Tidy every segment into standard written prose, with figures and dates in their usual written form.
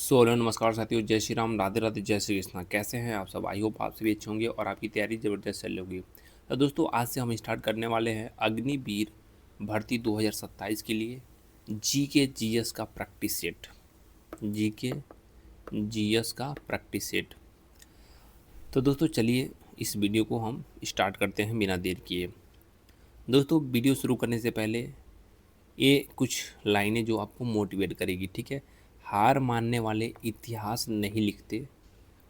Hello नमस्कार साथियों, जय श्री राम, राधे राधे, जय श्री कृष्णा। कैसे हैं आप सब? आई होप आप सभी अच्छे होंगे और आपकी तैयारी ज़बरदस्त चल रही होगी। तो दोस्तों, आज से हम स्टार्ट करने वाले हैं अग्निवीर भर्ती 2027 के लिए जीके जीएस का प्रैक्टिस सेट। जीके जीएस का प्रैक्टिस सेट। तो दोस्तों चलिए इस वीडियो को हम स्टार्ट करते हैं बिना देर किए। दोस्तों, वीडियो शुरू करने से पहले ये कुछ लाइनें जो आपको मोटिवेट करेगी, ठीक है। हार मानने वाले इतिहास नहीं लिखते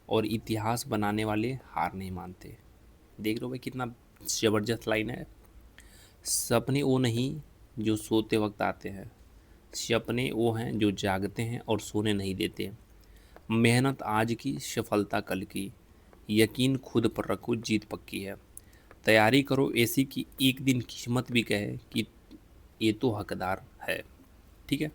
और इतिहास बनाने वाले हार नहीं मानते। देख रहे हो भाई, कितना ज़बरदस्त लाइन है। सपने वो नहीं जो सोते वक्त आते हैं, सपने वो हैं जो जागते हैं और सोने नहीं देते। मेहनत आज की, सफलता कल की, यकीन खुद पर रखो, जीत पक्की है। तैयारी करो ऐसी कि एक दिन किस्मत भी कहे कि ये तो हकदार है, ठीक है।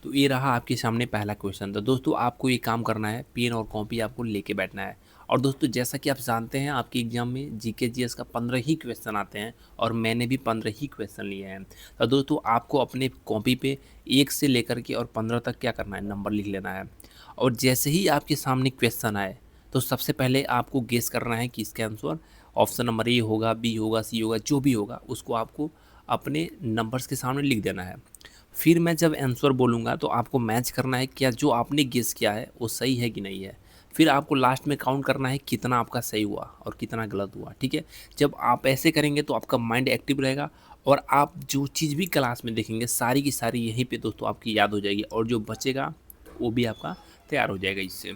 तो ये रहा आपके सामने पहला क्वेश्चन। तो दोस्तों, आपको ये काम करना है, पेन और कॉपी आपको लेके बैठना है। और दोस्तों, जैसा कि आप जानते हैं, आपके एग्जाम में जीके जीएस का 15 ही क्वेश्चन आते हैं और मैंने भी 15 ही क्वेश्चन लिए हैं। तो दोस्तों, आपको अपने कॉपी पे 1 से लेकर के और 15 तक क्या करना है, नंबर लिख लेना है। और जैसे ही आपके सामने क्वेश्चन आए तो सबसे पहले आपको गेस करना है कि इसका आंसर ऑप्शन नंबर ए होगा, बी होगा, सी होगा, जो भी होगा उसको आपको अपने नंबर्स के सामने लिख देना है। फिर मैं जब आंसर बोलूँगा तो आपको मैच करना है क्या जो आपने गेस किया है वो सही है कि नहीं है। फिर आपको लास्ट में काउंट करना है कितना आपका सही हुआ और कितना गलत हुआ, ठीक है। जब आप ऐसे करेंगे तो आपका माइंड एक्टिव रहेगा और आप जो चीज़ भी क्लास में देखेंगे सारी की सारी यहीं पे दोस्तों आपकी याद हो जाएगी और जो बचेगा वो भी आपका तैयार हो जाएगा इससे।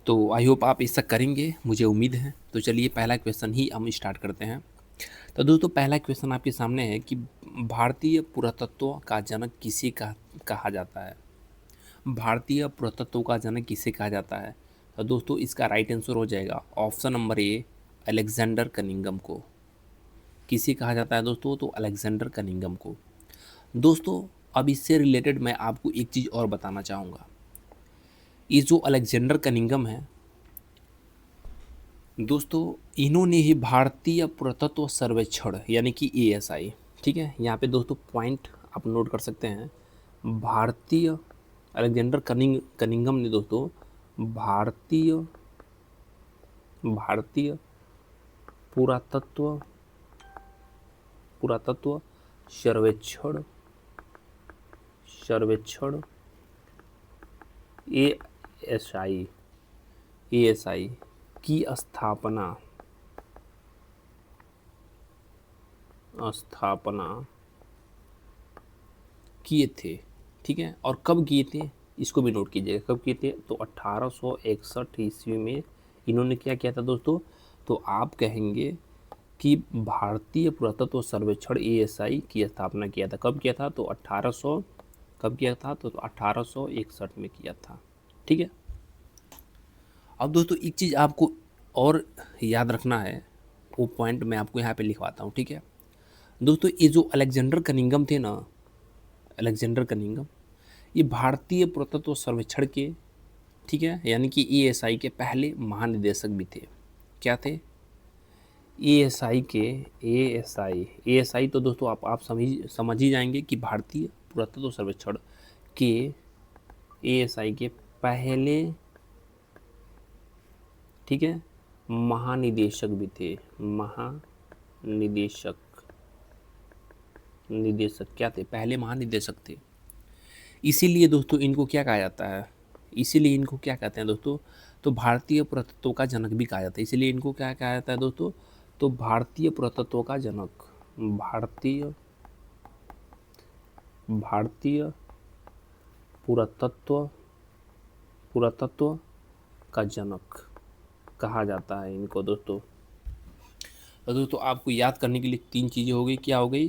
तो आई होप आप ऐसा करेंगे, मुझे उम्मीद है। तो चलिए पहला क्वेश्चन ही हम स्टार्ट करते हैं। तो दोस्तों, पहला क्वेश्चन आपके सामने है कि भारतीय पुरातत्व का जनक किसे कहा जाता है। भारतीय पुरातत्व का जनक किसे कहा जाता है? तो दोस्तों, इसका राइट आंसर हो जाएगा option number A, Alexander Cunningham को। किसे कहा जाता है दोस्तों? तो अलेक्जेंडर कनिंगम को। दोस्तों, अब इससे रिलेटेड मैं आपको एक चीज़ और बताना चाहूँगा। ये जो अलेक्जेंडर कनिंगम है दोस्तों, इन्होंने ही भारतीय पुरातत्व सर्वेक्षण यानी कि एएसआई, ठीक है, यहाँ पे दोस्तों पॉइंट आप नोट कर सकते हैं। भारतीय अलेक्जेंडर कनिंगम ने दोस्तों भारतीय भारतीय पुरातत्व पुरातत्व सर्वेक्षण सर्वेक्षण एएसआई एएसआई की स्थापना किए थे, ठीक है। और कब किए थे इसको भी नोट कीजिएगा, कब किए थे? तो 1861 ईस्वी में इन्होंने क्या किया था दोस्तों? तो आप कहेंगे कि भारतीय पुरातत्व सर्वेक्षण एएसआई की स्थापना किया था। कब किया था? तो 1800 कब किया था? तो 1861 में किया था, ठीक है। अब दोस्तों, एक चीज़ आपको और याद रखना है, वो पॉइंट मैं आपको यहाँ पे लिखवाता हूँ, ठीक है। दोस्तों, ये जो अलेक्जेंडर कनिंगम थे ना, अलेक्जेंडर कनिंगम, ये भारतीय पुरातत्व सर्वेक्षण के, ठीक है, यानी कि एएसआई के पहले महानिदेशक भी थे। क्या थे? एएसआई के एएसआई तो दोस्तों आप समझ ही जाएंगे कि भारतीय पुरातत्व सर्वेक्षण के एएसआई के पहले, ठीक है, महानिदेशक भी थे। महानिदेशक निदेशक क्या थे? पहले महानिदेशक थे। इसीलिए दोस्तों इनको क्या कहा जाता है? इसीलिए इनको क्या कहते हैं दोस्तों? तो भारतीय पुरातत्व का जनक भी कहा जाता है। इसीलिए इनको क्या कहा जाता है दोस्तों? तो भारतीय पुरातत्व का जनक, भारतीय भारतीय पुरातत्व पुरातत्व का जनक कहा जाता है इनको दोस्तों। तो दोस्तों, आपको याद करने के लिए 3 चीज़ें हो गई। क्या हो गई?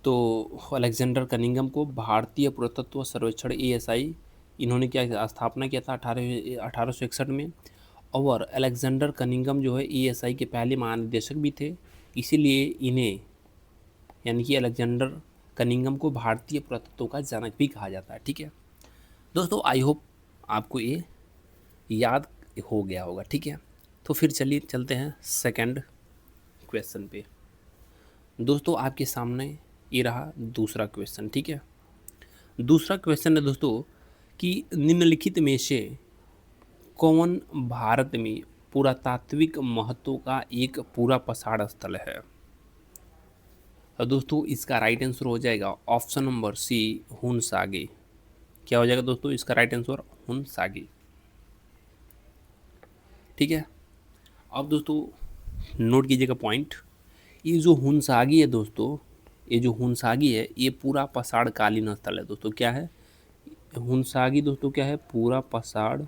तो अलेक्जेंडर कनिंगम को भारतीय पुरातत्व सर्वेक्षण एएसआई इन्होंने क्या स्थापना किया था 1861 में। और अलेक्जेंडर कनिंगम जो है एएसआई के पहले महानिदेशक भी थे। इसीलिए इन्हें, यानी कि अलेक्जेंडर कनिंगम को भारतीय पुरातत्व का जनक भी कहा जाता है, ठीक है। दोस्तों, आई होप आपको ये याद हो गया होगा, ठीक है। तो फिर चलिए चलते हैं सेकंड क्वेश्चन पे। दोस्तों, आपके सामने ये रहा दूसरा क्वेश्चन, ठीक है। दूसरा क्वेश्चन है दोस्तों कि निम्नलिखित में से कौन भारत में पुरातात्विक महत्व का एक पूरा पसार स्थल है। तो दोस्तों इसका राइट आंसर हो जाएगा ऑप्शन नंबर सी, हुनसागी। क्या हो जाएगा दोस्तों इसका राइट आंसर? हुनसागी। ठीक है। अब दोस्तों नोट कीजिएगा पॉइंट, ये जो हुनसागी है दोस्तों, ये जो हुनसागी है ये पूरा पसाड़ कालीन स्थल है दोस्तों। क्या है हुनसागी दोस्तों? क्या है? पूरा पसाड़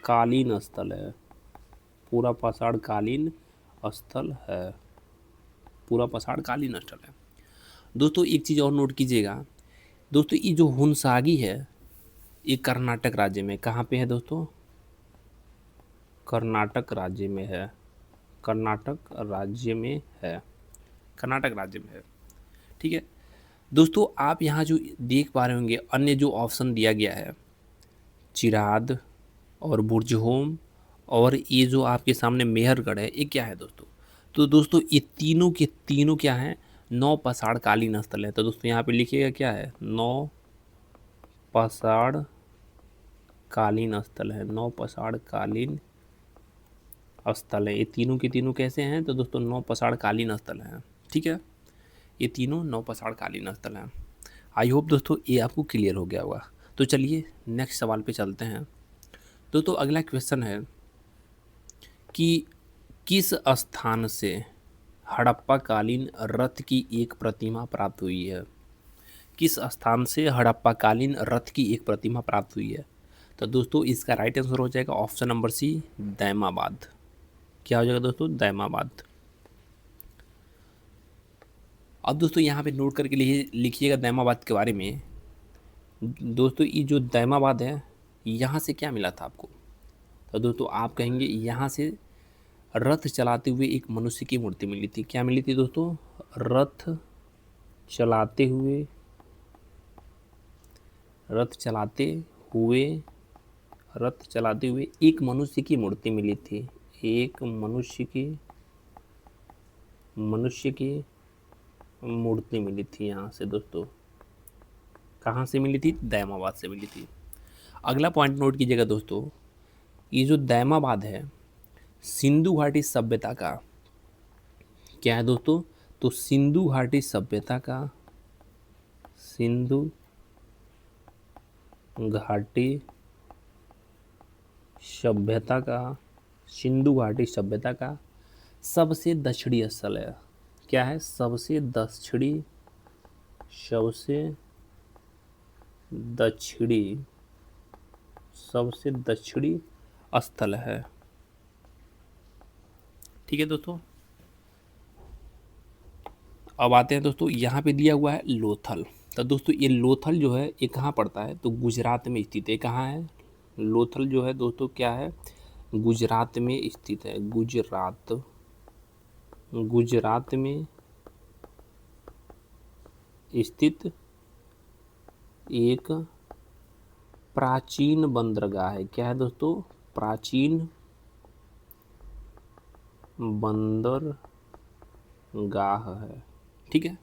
कालीन स्थल है। पूरा पसाड़ कालीन स्थल है। पूरा पसाड़ कालीन स्थल है दोस्तों। एक चीज़ और नोट कीजिएगा दोस्तों, ये जो हुनसागी है ये कर्नाटक राज्य में, कहाँ पे है दोस्तों? कर्नाटक राज्य में है। कर्नाटक राज्य में है। कर्नाटक राज्य में है। ठीक है दोस्तों, आप यहाँ जो देख पा रहे होंगे अन्य जो ऑप्शन दिया गया है, चिराद और बुर्जहोम और ये जो आपके सामने मेहरगढ़ है, ये क्या है दोस्तों? तो दोस्तों ये तीनों के तीनों क्या हैं? नौ पसाड़ कालीन स्थल है। तो दोस्तों यहाँ पे लिखिएगा क्या है? नौ पसाड़ कालीन स्थल है। नौ पसाड़ कालीन स्थल है। ये तीनों के तीनों कैसे हैं? तो दोस्तों नौ पसाड़ कालीन स्थल हैं। ठीक है, ये तीनों नौ पसाड़ कालीन स्थल हैं। आई होप दोस्तों ये आपको क्लियर हो गया होगा। तो चलिए नेक्स्ट सवाल पे चलते हैं दोस्तों। अगला क्वेश्चन है कि किस स्थान से हड़प्पा कालीन रथ की एक प्रतिमा प्राप्त हुई है? किस स्थान से हड़प्पा कालीन रथ की एक प्रतिमा प्राप्त हुई है? तो दोस्तों इसका राइट आंसर हो जाएगा ऑप्शन नंबर सी, दैमाबाद। क्या हो जाएगा दोस्तों? दैमाबाद। अब दोस्तों यहाँ पे नोट करके लिखिएगा दैमाबाद के बारे में। दोस्तों ये जो दैमाबाद है यहाँ से क्या मिला था आपको? तो दोस्तों आप कहेंगे यहाँ से रथ चलाते हुए एक मनुष्य की मूर्ति मिली थी। क्या मिली थी दोस्तों? रथ चलाते हुए रथ चलाते हुए रथ चलाते हुए एक मनुष्य की मूर्ति मिली थी। एक मनुष्य की मूर्ति मिली थी यहाँ से दोस्तों। कहाँ से मिली थी? दैमाबाद से मिली थी। अगला पॉइंट नोट कीजिएगा दोस्तों, ये जो दैमाबाद है सिंधु घाटी सभ्यता का क्या है दोस्तों? तो सिंधु घाटी सभ्यता का सिंधु घाटी सभ्यता का सिंधु घाटी सभ्यता का सबसे दक्षिणी स्थल है। क्या है? सबसे दक्षिणी सबसे दक्षिणी स्थल है। ठीक है दोस्तों, अब आते हैं दोस्तों, यहाँ पे दिया हुआ है लोथल। तो दोस्तों ये लोथल जो है ये कहाँ पड़ता है? तो गुजरात में स्थित है। कहाँ है लोथल जो है दोस्तों? क्या है? गुजरात में स्थित है। गुजरात में स्थित एक प्राचीन बंदरगाह है। क्या है दोस्तों? प्राचीन बंदरगाह है। ठीक है,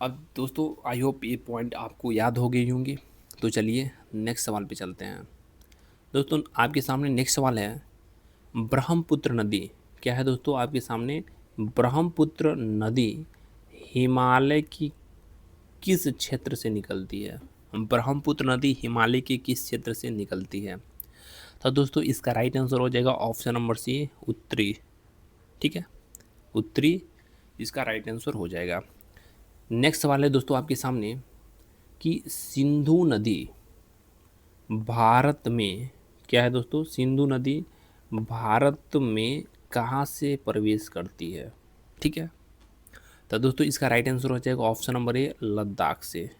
अब दोस्तों आई होप ये पॉइंट आपको याद हो गई होंगी। तो चलिए नेक्स्ट सवाल पे चलते हैं दोस्तों। आपके सामने नेक्स्ट सवाल है, ब्रह्मपुत्र नदी। क्या है दोस्तों आपके सामने? ब्रह्मपुत्र नदी हिमालय की किस क्षेत्र से निकलती है? ब्रह्मपुत्र नदी हिमालय के किस क्षेत्र से निकलती है? तो दोस्तों इसका राइट आंसर हो जाएगा ऑप्शन नंबर सी, उत्तरी। ठीक है, उत्तरी इसका राइट आंसर हो जाएगा। नेक्स्ट सवाल है दोस्तों आपके सामने कि सिंधु नदी भारत में क्या है दोस्तों? सिंधु नदी भारत में कहाँ से प्रवेश करती है? ठीक है, तो दोस्तों इसका राइट आंसर हो जाएगा ऑप्शन नंबर ए, लद्दाख से।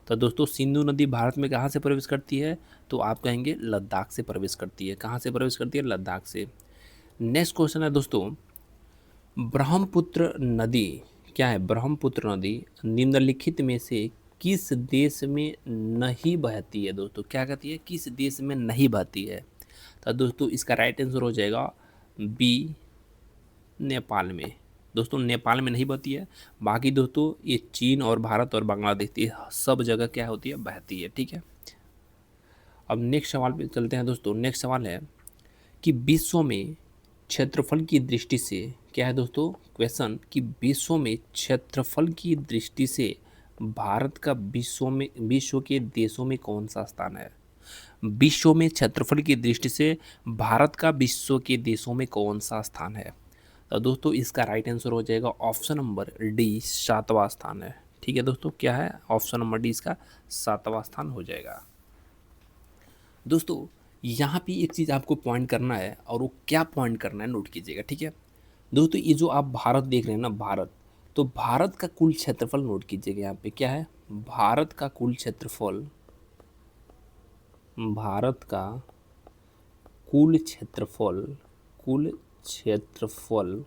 तो दोस्तों सिंधु नदी भारत में कहाँ से प्रवेश करती है? तो आप कहेंगे लद्दाख से प्रवेश करती है। कहाँ से प्रवेश करती है? लद्दाख से। नेक्स्ट क्वेश्चन है दोस्तों, ब्रह्मपुत्र नदी क्या है? ब्रह्मपुत्र नदी निम्नलिखित में से किस देश में नहीं बहती है दोस्तों? क्या कहती है? किस देश में नहीं बहती है? तो दोस्तों इसका राइट आंसर हो जाएगा बी, नेपाल में। दोस्तों नेपाल में नहीं बहती है, बाकी दोस्तों ये चीन और भारत और बांग्लादेश ये सब जगह क्या होती है, बहती है। ठीक है, अब नेक्स्ट सवाल पे चलते हैं दोस्तों। नेक्स्ट सवाल है कि विश्व में क्षेत्रफल की दृष्टि से क्या है दोस्तों, क्वेश्चन कि विश्व में क्षेत्रफल की दृष्टि से भारत का विश्व के देशों में कौन सा स्थान है। विश्व में क्षेत्रफल की दृष्टि से भारत का विश्व के देशों में कौन सा स्थान है। तो दोस्तों इसका राइट आंसर हो जाएगा ऑप्शन नंबर डी, 7वां स्थान है। ठीक है दोस्तों, क्या है, ऑप्शन नंबर डी इसका 7वां स्थान हो जाएगा। दोस्तों यहाँ पे एक चीज़ आपको पॉइंट करना है, और वो क्या पॉइंट करना है नोट कीजिएगा। ठीक है दोस्तों, ये जो आप भारत देख रहे हैं ना, भारत, तो भारत का कुल क्षेत्रफल नोट कीजिएगा। यहाँ पे क्या है, भारत का कुल क्षेत्रफल, भारत का कुल क्षेत्रफल, कुल क्षेत्रफल,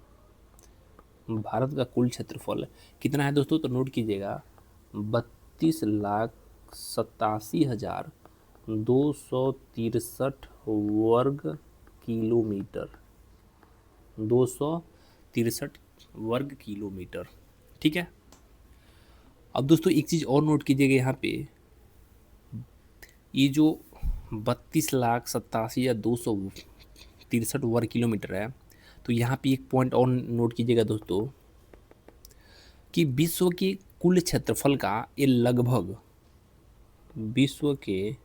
भारत का कुल क्षेत्रफल कितना है दोस्तों, तो नोट कीजिएगा 32,87,263 वर्ग किलोमीटर, 263 वर्ग किलोमीटर। ठीक है, अब दोस्तों एक चीज़ और नोट कीजिएगा, यहाँ पे ये जो 32,87,263 वर्ग किलोमीटर है, तो यहाँ पे एक पॉइंट और नोट कीजिएगा दोस्तों कि विश्व के कुल क्षेत्रफल का ये लगभग, विश्व के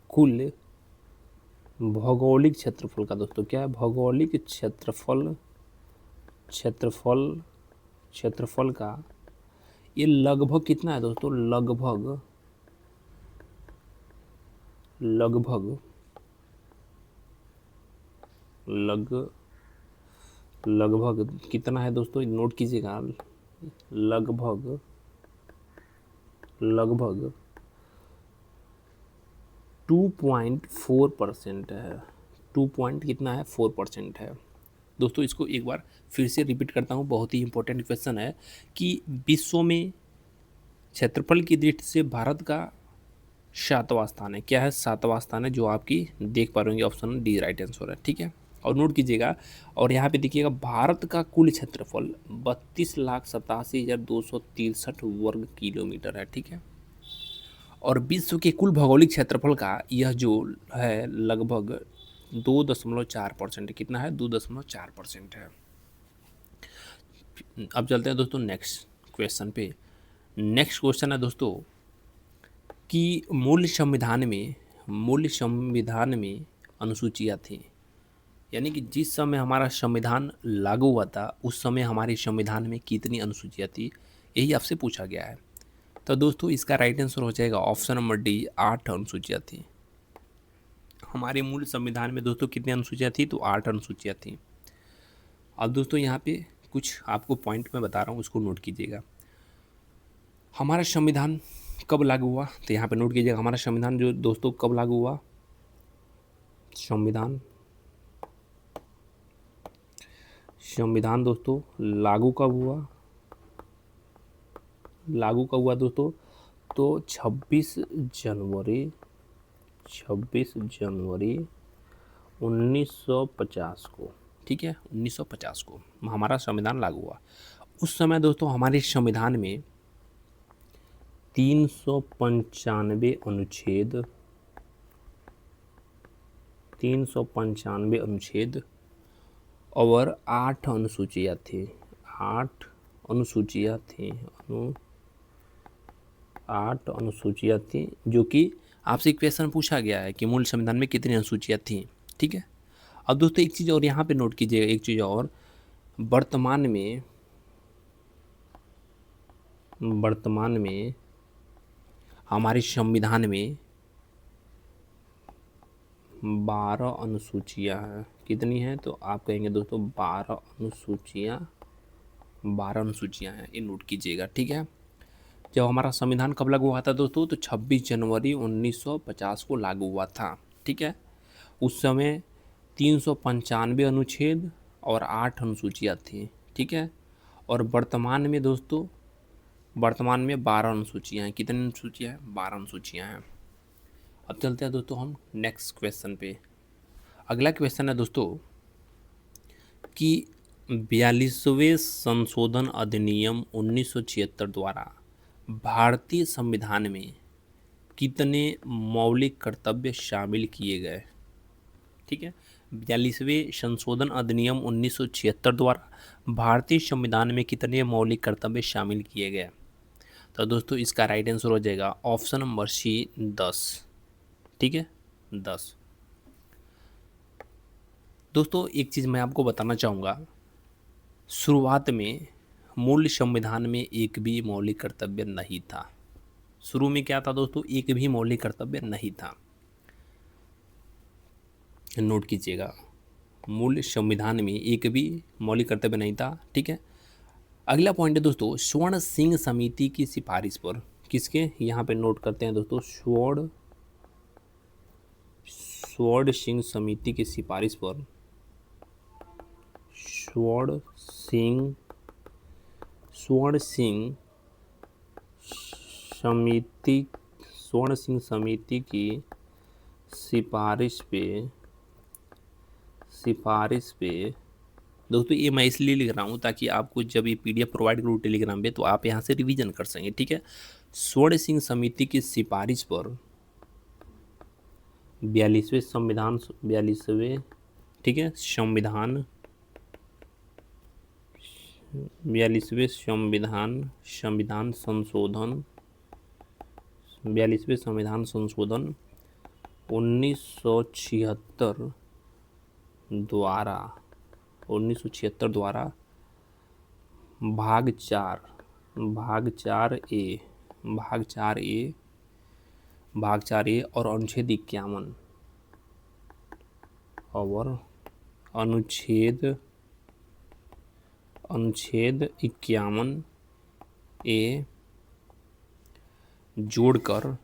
कुल भौगोलिक क्षेत्रफल का दोस्तों क्या है, भौगोलिक क्षेत्रफल का ये लगभग कितना है दोस्तों, लगभग कितना है दोस्तों, नोट कीजिएगा, लगभग 2.4% है। 2 पॉइंट कितना है, 4% है। दोस्तों इसको एक बार फिर से रिपीट करता हूँ, बहुत ही इंपॉर्टेंट क्वेश्चन है कि विश्व में क्षेत्रफल की दृष्टि से भारत का 7वां स्थान है। क्या है, 7वां स्थान है, जो आपकी देख पा रहे होंगे, ऑप्शन डी राइट आंसर है। ठीक है, और नोट कीजिएगा, और यहाँ पे देखिएगा भारत का कुल क्षेत्रफल 32,87,263 वर्ग किलोमीटर है। ठीक है, और विश्व के कुल भौगोलिक क्षेत्रफल का यह जो है लगभग 2.4%, कितना है, 2.4% है। अब चलते हैं दोस्तों नेक्स्ट क्वेश्चन पे। नेक्स्ट क्वेश्चन है दोस्तों कि मूल संविधान में अनुसूचियाँ थी, यानी कि जिस समय हमारा संविधान लागू हुआ था उस समय हमारे संविधान में कितनी अनुसूचियाँ थी, यही आपसे पूछा गया है। तो दोस्तों इसका राइट आंसर हो जाएगा ऑप्शन नंबर डी, 8 अनुसूचियाँ थी। हमारे मूल संविधान में दोस्तों कितनी अनुसूचियाँ थी, तो 8 अनुसूचियाँ थी। अब दोस्तों यहाँ पे कुछ आपको पॉइंट मैं बता रहा हूँ, उसको नोट कीजिएगा। हमारा संविधान कब लागू हुआ, तो यहाँ पे नोट कीजिएगा, हमारा संविधान जो दोस्तों कब लागू हुआ, संविधान दोस्तों लागू कब हुआ, दोस्तों, तो 26 जनवरी 1950 को। ठीक है, 1950 को हमारा संविधान लागू हुआ। उस समय दोस्तों हमारे संविधान में 395 अनुच्छेद और 8 अनुसूचियाँ थी। 8 अनुसूचियाँ थी, जो कि आपसे क्वेश्चन पूछा गया है कि मूल संविधान में कितनी अनुसूचियाँ थी। ठीक है, अब दोस्तों एक चीज़ और यहाँ पे नोट कीजिएगा, एक चीज़ और, वर्तमान में हमारे संविधान में 12 अनुसूचियाँ हैं। कितनी हैं, तो आप कहेंगे दोस्तों 12 अनुसूचियाँ हैं, ये नोट कीजिएगा। ठीक है, जब हमारा संविधान कब लागू हुआ था दोस्तों, तो 26 जनवरी 1950 को लागू हुआ था। ठीक है, उस समय 395 अनुच्छेद और 8 अनुसूचियाँ थी। ठीक है, और वर्तमान में दोस्तों 12 अनुसूचियाँ हैं। कितनी अनुसूचियाँ हैं, 12 अनुसूचियाँ हैं। अब चलते हैं दोस्तों हम नेक्स्ट क्वेश्चन पे। अगला क्वेश्चन है दोस्तों कि 42वें संशोधन अधिनियम 1976 द्वारा भारतीय संविधान में कितने मौलिक कर्तव्य शामिल किए गए। ठीक है, 42वें संशोधन अधिनियम 1976 द्वारा भारतीय संविधान में कितने मौलिक कर्तव्य शामिल किए गए। तो दोस्तों इसका राइट आंसर हो जाएगा ऑप्शन नंबर सी 10। ठीक है, 10। दोस्तों एक चीज़ मैं आपको बताना चाहूँगा, शुरुआत में मूल संविधान में एक भी मौलिक कर्तव्य नहीं था। शुरू में क्या था दोस्तों, एक भी मौलिक कर्तव्य नहीं था। नोट कीजिएगा, मूल संविधान में एक भी मौलिक कर्तव्य नहीं था। ठीक है, अगला पॉइंट है दोस्तों स्वर्ण सिंह समिति की सिफारिश पर, किसके, यहाँ पे नोट करते हैं दोस्तों, स्वर्ण सिंह समिति की सिफारिश पर, स्वर्ण सिंह समिति की सिफारिश पे दोस्तों, ये मैं इसलिए लिख रहा हूँ ताकि आपको जब ये पीडीएफ प्रोवाइड करूँ टेलीग्राम पे तो आप यहाँ से रिवीजन कर सकें। ठीक है, स्वर्ण सिंह समिति की सिफारिश पर 42वें ठीक है संविधान 42वें संविधान संशोधन 1976 द्वारा भाग 4 ए और अनुच्छेद 51 और अनुच्छेद 51 ए जोड़कर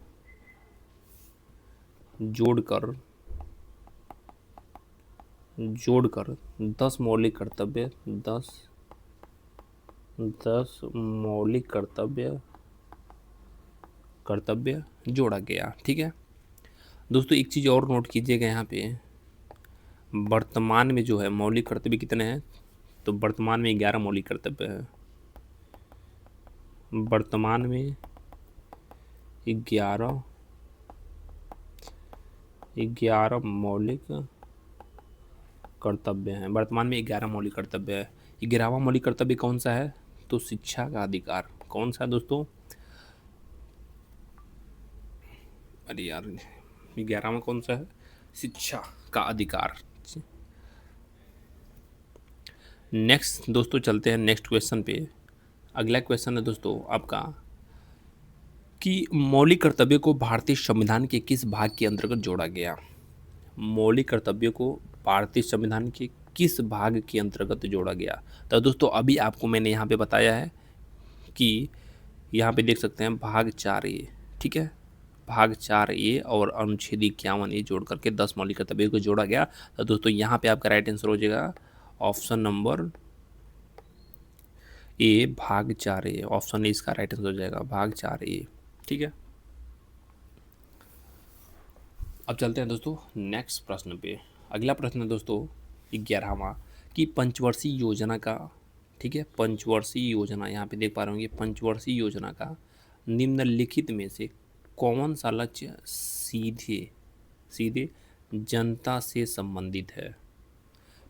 10 मौलिक कर्तव्य जोड़ा गया। ठीक है दोस्तों, एक चीज़ और नोट कीजिएगा, यहाँ पे वर्तमान में जो है मौलिक कर्तव्य कितने हैं, तो वर्तमान में 11 मौलिक कर्तव्य है। वर्तमान में 11 मौलिक कर्तव्य हैं। वर्तमान में 11 मौलिक कर्तव्य है। 11वां मौलिक कर्तव्य कौन सा है, तो शिक्षा का अधिकार। कौन सा है दोस्तों, अरे यार 11वां कौन सा है, शिक्षा का अधिकार। नेक्स्ट दोस्तों चलते हैं नेक्स्ट क्वेश्चन पे। अगला क्वेश्चन है दोस्तों आपका कि मौलिक कर्तव्य को भारतीय संविधान के किस भाग के अंतर्गत जोड़ा गया। मौलिक कर्तव्य को भारतीय संविधान के किस भाग के अंतर्गत जोड़ा गया। तो दोस्तों अभी आपको मैंने यहाँ पे बताया है कि यहाँ पे देख सकते हैं भाग 4A। ठीक है, भाग 4A और अनुच्छेद 51A जोड़ करके 10 मौलिक कर्तव्यों को जोड़ा गया। तो दोस्तों यहाँ पे आपका राइट आंसर हो जाएगा ऑप्शन नंबर ए, भाग 4A। ऑप्शन ए इसका राइट आंसर हो जाएगा, भाग 4A। ठीक है, अब चलते हैं दोस्तों नेक्स्ट प्रश्न पे। अगला प्रश्न है दोस्तों 11वां कि पंचवर्षीय योजना का, ठीक है, पंचवर्षीय योजना, यहाँ पे देख पा रहे होंगे, पंचवर्षीय योजना का निम्नलिखित में से कौन सा लक्ष्य सीधे जनता से संबंधित है।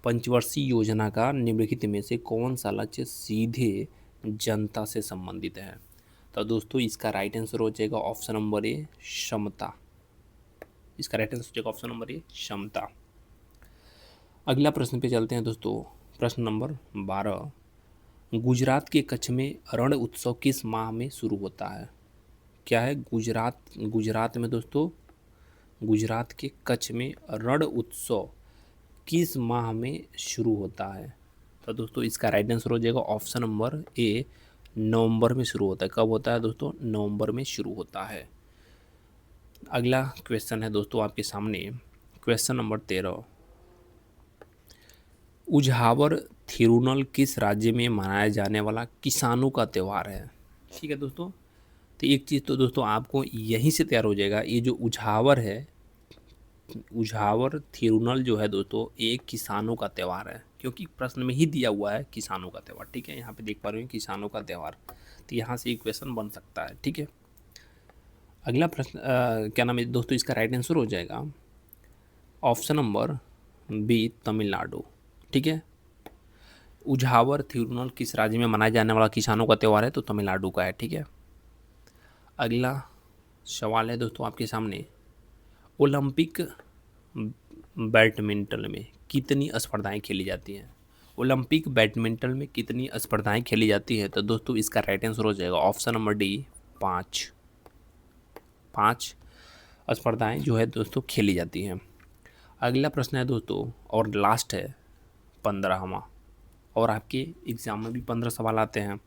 पंचवर्षीय योजना का निम्नलिखित में से कौन सा लक्ष्य सीधे जनता से संबंधित है। तो दोस्तों इसका राइट आंसर हो जाएगा ऑप्शन नंबर ए, क्षमता। इसका राइट आंसर हो जाएगा ऑप्शन नंबर ए, क्षमता। अगला प्रश्न पे चलते हैं दोस्तों, प्रश्न नंबर 12। गुजरात के कच्छ में रण उत्सव किस माह में शुरू होता है। क्या है, गुजरात में दोस्तों, गुजरात के कच्छ में रण उत्सव किस माह में शुरू होता है। तो दोस्तों इसका राइट आंसर हो जाएगा ऑप्शन नंबर ए, नवंबर में शुरू होता है। कब होता है दोस्तों, नवंबर में शुरू होता है। अगला क्वेश्चन है दोस्तों आपके सामने, क्वेश्चन नंबर 13। उझावर थिरुनल किस राज्य में मनाया जाने वाला किसानों का त्यौहार है। ठीक है दोस्तों, तो एक चीज़ तो दोस्तों आपको यहीं से तैयार हो जाएगा, ये जो उझावर है उझावर थिरुनल जो है दोस्तों एक किसानों का त्यौहार है, क्योंकि प्रश्न में ही दिया हुआ है किसानों का त्यौहार। ठीक है, यहाँ पे देख पा रहे हो किसानों का त्यौहार, तो यहाँ से एक क्वेश्चन बन सकता है। ठीक है, अगला प्रश्न क्या नाम है दोस्तों, इसका राइट आंसर हो जाएगा ऑप्शन नंबर बी, तमिलनाडु। ठीक है, उझावर थिरुनल किस राज्य में मनाया जाने वाला किसानों का त्यौहार है, तो तमिलनाडु का है। ठीक है, अगला सवाल है दोस्तों आपके सामने, ओलंपिक बैडमिंटन में कितनी स्पर्धाएं खेली जाती हैं? ओलंपिक बैडमिंटन में कितनी स्पर्धाएं खेली जाती है? तो दोस्तों इसका राइट आंसर हो जाएगा ऑप्शन नंबर डी, 5। 5 स्पर्धाएं जो है दोस्तों खेली जाती हैं। अगला प्रश्न है दोस्तों और लास्ट है 15वां, और आपके एग्ज़ाम में भी 15 सवाल आते हैं।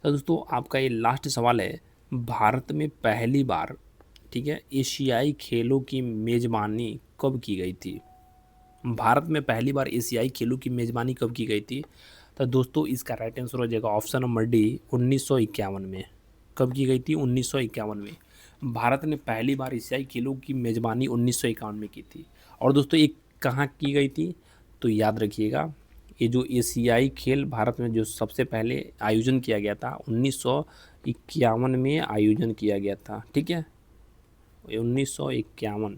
तो दोस्तों आपका ये लास्ट सवाल है, भारत में पहली बार, ठीक है, एशियाई खेलों की मेज़बानी कब की गई थी? भारत में पहली बार एशियाई खेलों की मेज़बानी कब की गई थी? तो दोस्तों इसका राइट आंसर हो जाएगा ऑप्शन नंबर डी, 1951 में। कब की गई थी? 1951 में भारत ने पहली बार एशियाई खेलों की मेज़बानी 1951 में की थी। और दोस्तों ये कहाँ की गई थी? तो याद रखिएगा, ये जो एशियाई खेल भारत में जो सबसे पहले आयोजन किया गया था 1951 में आयोजन किया गया था। ठीक है, 1951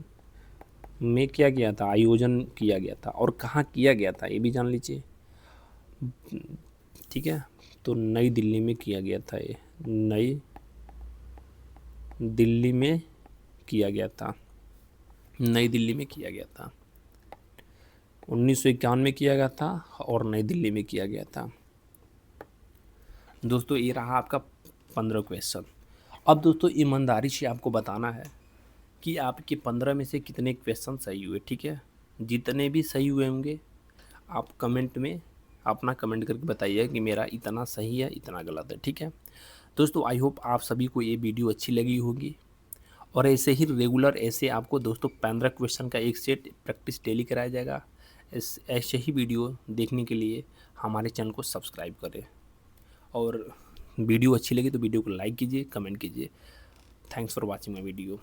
में क्या किया था? आयोजन किया गया था। और कहाँ किया गया था ये भी जान लीजिए। ठीक है, तो नई दिल्ली में किया गया था, ये नई दिल्ली में किया गया था, नई दिल्ली में किया गया था, 1951 में किया गया था और नई दिल्ली में किया गया था। दोस्तों ये रहा आपका 15 क्वेश्चन। अब दोस्तों ईमानदारी से आपको बताना है कि आपके 15 में से कितने क्वेश्चन सही हुए। ठीक है, जितने भी सही हुए होंगे आप कमेंट में अपना कमेंट करके बताइए कि मेरा इतना सही है, इतना गलत है। ठीक है दोस्तों, आई होप आप सभी को ये वीडियो अच्छी लगी होगी, और ऐसे ही रेगुलर ऐसे आपको दोस्तों 15 क्वेश्चन का एक सेट प्रैक्टिस डेली कराया जाएगा। ऐसे ही वीडियो देखने के लिए हमारे चैनल को सब्सक्राइब करें, और वीडियो अच्छी लगी तो वीडियो को लाइक कीजिए, कमेंट कीजिए। Thanks for watching my video.